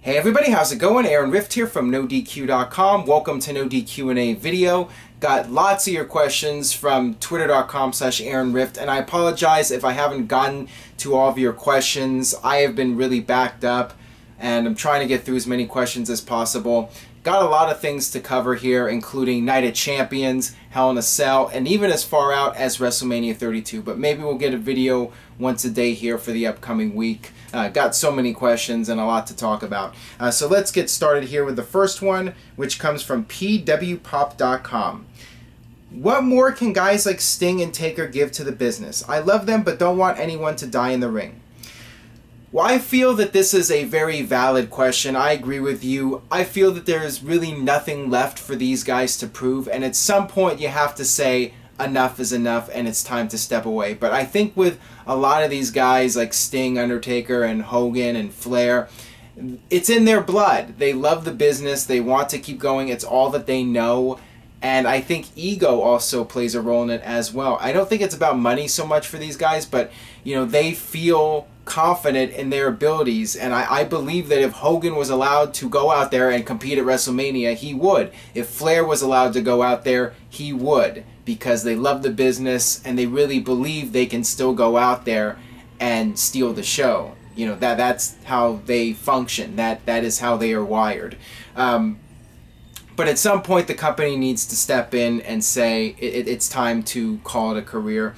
Hey everybody, how's it going? Aaron Rift here from NoDQ.com. Welcome to NoDQ&A video. Got lots of your questions from twitter.com/AaronRift, and I apologize if I haven't gotten to all of your questions. I have been really backed up, and I'm trying to get through as many questions as possible. Got a lot of things to cover here, including Night of Champions, Hell in a Cell, and even as far out as Wrestlemania 32. But maybe we'll get a video once a day here for the upcoming week. Got so many questions and a lot to talk about. So let's get started here with the first one, which comes from pwpop.com. What more can guys like Sting and Taker give to the business? I love them, but don't want anyone to die in the ring. Well, I feel that this is a very valid question. I agree with you. I feel that there is really nothing left for these guys to prove, and at some point you have to say enough is enough and it's time to step away. But I think with a lot of these guys like Sting, Undertaker, and Hogan and Flair, it's in their blood. They love the business. They want to keep going. It's all that they know. And I think ego also plays a role in it as well. I don't think it's about money so much for these guys, but you know, they feel confident in their abilities, and I believe that if Hogan was allowed to go out there and compete at WrestleMania, he would. If Flair was allowed to go out there, he would, because they love the business and they really believe they can still go out there and steal the show. You know, that's how they function. That is how they are wired. But at some point, the company needs to step in and say it's time to call it a career.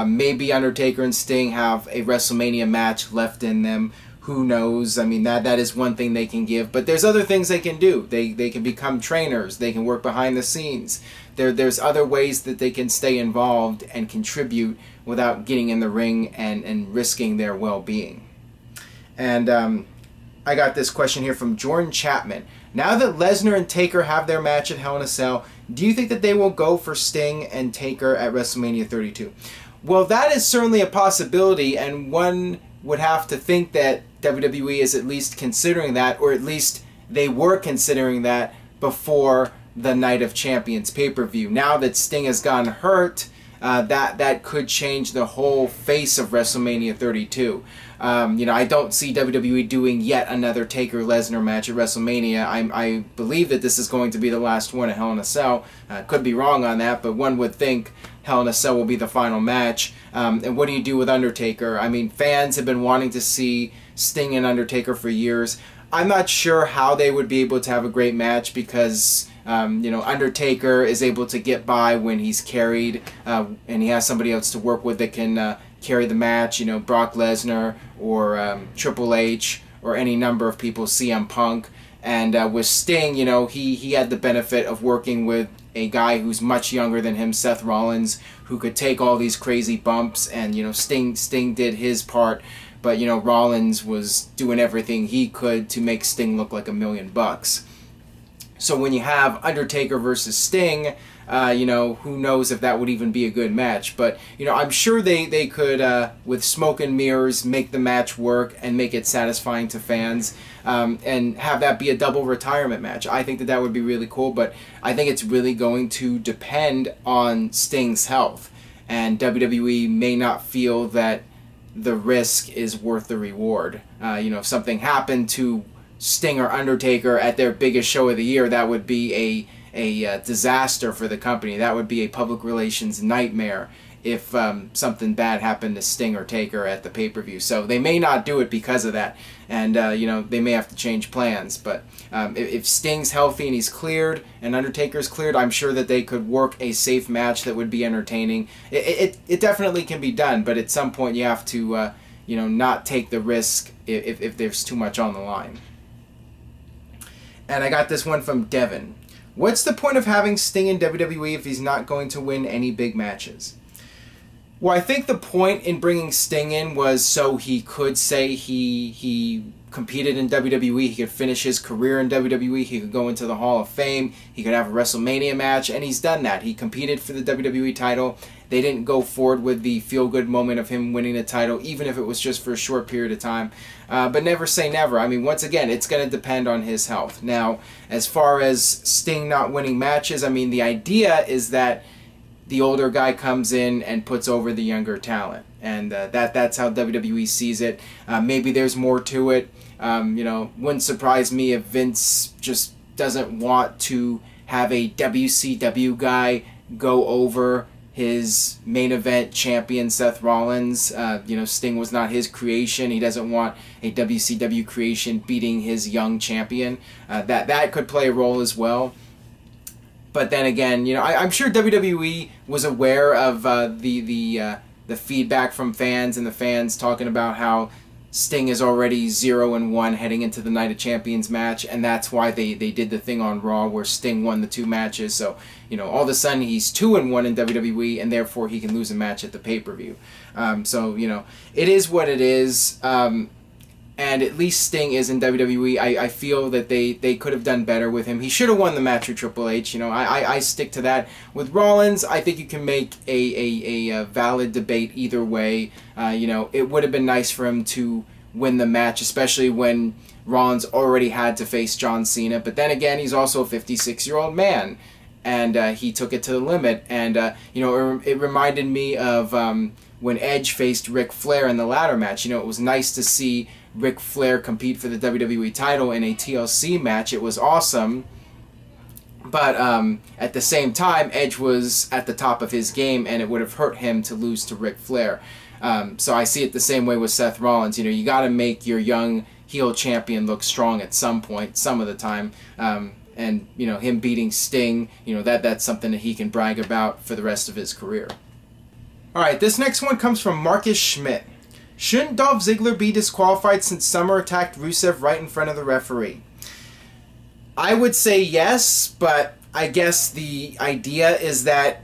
Maybe Undertaker and Sting have a WrestleMania match left in them. Who knows? I mean, that is one thing they can give. But there's other things they can do. They can become trainers. They can work behind the scenes. There's other ways that they can stay involved and contribute without getting in the ring and risking their well-being. And I got this question here from Jordan Chapman. Now that Lesnar and Taker have their match at Hell in a Cell, do you think that they will go for Sting and Taker at WrestleMania 32? Well, that is certainly a possibility, and one would have to think that WWE is at least considering that, or at least they were considering that before the Night of Champions pay-per-view. Now that Sting has gotten hurt, that could change the whole face of WrestleMania 32. You know, I don't see WWE doing yet another Taker-Lesnar match at WrestleMania. I believe that this is going to be the last one at Hell in a Cell. Could be wrong on that, but one would think Hell in a Cell will be the final match. And what do you do with Undertaker? I mean, fans have been wanting to see Sting and Undertaker for years. I'm not sure how they would be able to have a great match because you know, Undertaker is able to get by when he's carried, and he has somebody else to work with that can carry the match. You know, Brock Lesnar or Triple H or any number of people, CM Punk. And with Sting, you know, he had the benefit of working with a guy who's much younger than him, Seth Rollins, who could take all these crazy bumps, and you know, Sting did his part. But you know, Rollins was doing everything he could to make Sting look like $1 million. So when you have Undertaker versus Sting, you know, who knows if that would even be a good match. But, you know, I'm sure they could, with smoke and mirrors, make the match work and make it satisfying to fans, and have that be a double retirement match. I think that would be really cool, but I think it's really going to depend on Sting's health. And WWE may not feel that the risk is worth the reward. You know, if something happened to Sting or Undertaker at their biggest show of the year, that would be a disaster for the company. That would be a public relations nightmare if something bad happened to Sting or Taker at the pay-per-view. So they may not do it because of that, and you know, they may have to change plans. But if Sting's healthy and he's cleared and Undertaker's cleared, I'm sure that they could work a safe match that would be entertaining. It definitely can be done, but at some point you have to you know, not take the risk if there's too much on the line. And I got this one from Devin. What's the point of having Sting in WWE if he's not going to win any big matches? Well, I think the point in bringing Sting in was so he could say he competed in WWE, he could finish his career in WWE, he could go into the Hall of Fame, he could have a WrestleMania match, and he's done that. He competed for the WWE title. They didn't go forward with the feel-good moment of him winning the title, even if it was just for a short period of time. But never say never. I mean, once again, it's going to depend on his health. Now, as far as Sting not winning matches, I mean, the idea is that the older guy comes in and puts over the younger talent. And that's how WWE sees it. Maybe there's more to it. You know, wouldn't surprise me if Vince just doesn't want to have a WCW guy go over his main event champion Seth Rollins. You know, Sting was not his creation. He doesn't want a WCW creation beating his young champion. That could play a role as well. But then again, you know, I'm sure WWE was aware of the feedback from fans, and the fans talking about how Sting is already 0-1 heading into the Night of Champions match, and that's why they did the thing on Raw where Sting won the 2 matches. So, you know, all of a sudden he's 2-1 in WWE, and therefore he can lose a match at the pay-per-view. So, you know, it is what it is. And at least Sting is in WWE. I feel that they could have done better with him. He should have won the match with Triple H. You know, I stick to that. With Rollins, I think you can make a valid debate either way. You know, it would have been nice for him to win the match, especially when Rollins already had to face John Cena. But then again, he's also a 56-year-old man, and he took it to the limit. And, you know, it reminded me of when Edge faced Ric Flair in the ladder match. You know, it was nice to see Ric Flair compete for the WWE title in a TLC match. It was awesome. But at the same time, Edge was at the top of his game, and it would have hurt him to lose to Ric Flair. So I see it the same way with Seth Rollins. You know, you got to make your young heel champion look strong at some point, some of the time. And, you know, him beating Sting, you know, that's something that he can brag about for the rest of his career. All right, this next one comes from Marcus Schmidt. Shouldn't Dolph Ziggler be disqualified since Summer attacked Rusev right in front of the referee? I would say yes, but I guess the idea is that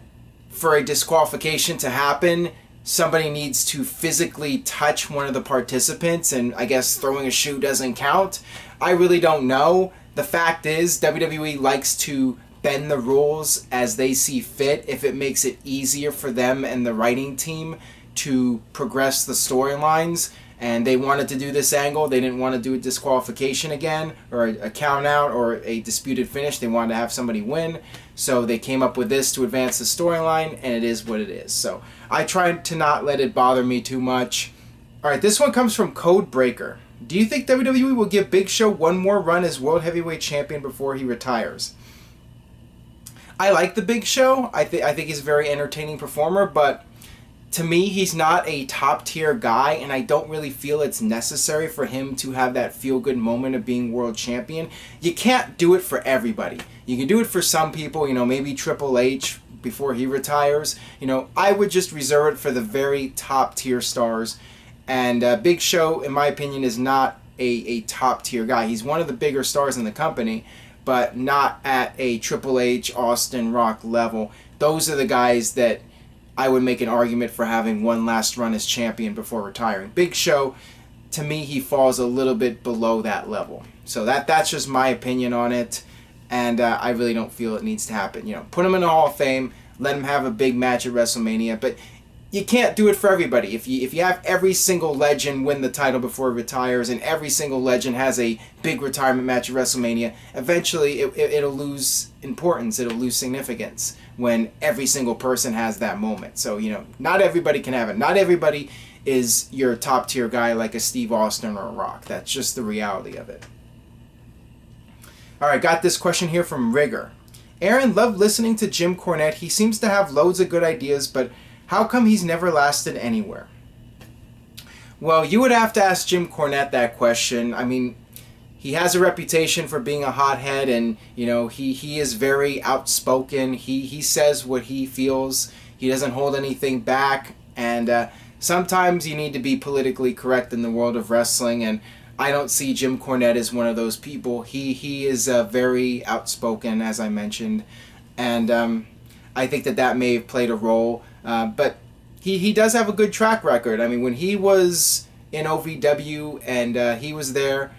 for a disqualification to happen, somebody needs to physically touch one of the participants, and I guess throwing a shoe doesn't count. I really don't know. The fact is, WWE likes to bend the rules as they see fit if it makes it easier for them and the writing team to progress the storylines, and they wanted to do this angle. They didn't want to do a disqualification again, or a count out, or a disputed finish. They wanted to have somebody win, so they came up with this to advance the storyline, and it is what it is. So I tried to not let it bother me too much. Alright, this one comes from Codebreaker. Do you think WWE will give Big Show one more run as World Heavyweight Champion before he retires? I like the Big Show. I think he's a very entertaining performer, but to me, he's not a top-tier guy, and I don't really feel it's necessary for him to have that feel-good moment of being world champion. You can't do it for everybody. You can do it for some people, you know, maybe Triple H before he retires. You know, I would just reserve it for the very top-tier stars. And Big Show, in my opinion, is not a top-tier guy. He's one of the bigger stars in the company, but not at a Triple H, Austin, Rock level. Those are the guys that I would make an argument for having one last run as champion before retiring. Big Show, to me, he falls a little bit below that level. So that's just my opinion on it, and I really don't feel it needs to happen. You know, put him in the Hall of Fame, let him have a big match at WrestleMania, but you can't do it for everybody. If you have every single legend win the title before he retires, and every single legend has a big retirement match at WrestleMania, eventually it'll lose importance, it'll lose significance when every single person has that moment. So, you know, not everybody can have it. Not everybody is your top tier guy like a Steve Austin or a Rock. That's just the reality of it. Alright, got this question here from Rigger. Aaron, loved listening to Jim Cornette. He seems to have loads of good ideas, but how come he's never lasted anywhere? Well, you would have to ask Jim Cornette that question. I mean, he has a reputation for being a hothead, and, you know, he is very outspoken. He says what he feels. He doesn't hold anything back, and sometimes you need to be politically correct in the world of wrestling, and I don't see Jim Cornette as one of those people. He is very outspoken, as I mentioned, and I think that may have played a role. But he does have a good track record. I mean, when he was in OVW and he was there,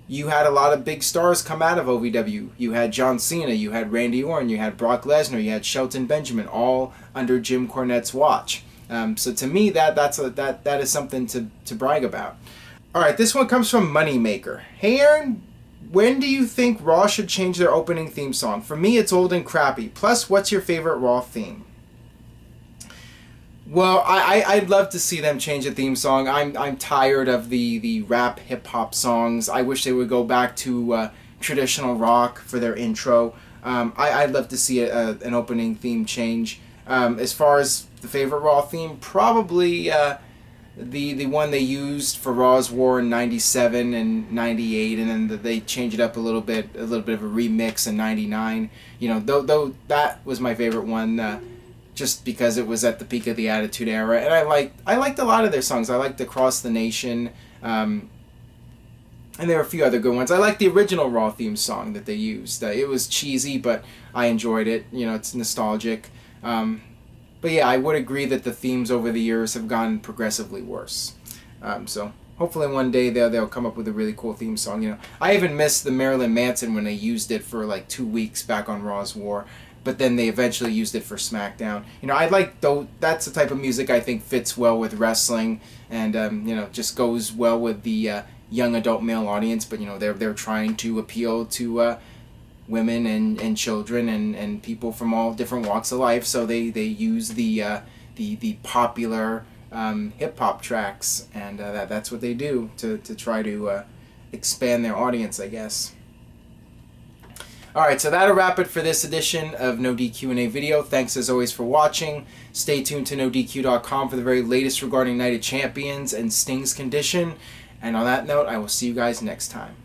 you had a lot of big stars come out of OVW. You had John Cena, you had Randy Orton, you had Brock Lesnar, you had Shelton Benjamin, all under Jim Cornette's watch. So to me, that is something to brag about. All right, this one comes from Moneymaker. Hey Aaron, when do you think Raw should change their opening theme song? For me, it's old and crappy. Plus, what's your favorite Raw theme? Well, I'd love to see them change the theme song. I'm tired of the rap hip hop songs. I wish they would go back to traditional rock for their intro. I'd love to see an opening theme change. As far as the favorite Raw theme, probably the one they used for Raw's War in '97 and '98, and then they changed it up a little bit of a remix in '99. You know, though that was my favorite one. Just because it was at the peak of the Attitude Era, and I liked a lot of their songs. I liked Across the Nation, and there were a few other good ones. I liked the original Raw theme song that they used. It was cheesy, but I enjoyed it. You know, it's nostalgic. But yeah, I would agree that the themes over the years have gotten progressively worse. So hopefully one day they'll come up with a really cool theme song. You know, I even missed the Marilyn Manson when they used it for like 2 weeks back on Raw's War. But then they eventually used it for SmackDown. You know, I like though that's the type of music I think fits well with wrestling, and you know, just goes well with the young adult male audience. But you know, they're trying to appeal to women and children and people from all different walks of life. So they use the popular hip hop tracks, and that's what they do to try to expand their audience, I guess. Alright, so that'll wrap it for this edition of NoDQ&A video. Thanks as always for watching. Stay tuned to NoDQ.com for the very latest regarding Night of Champions and Sting's condition. And on that note, I will see you guys next time.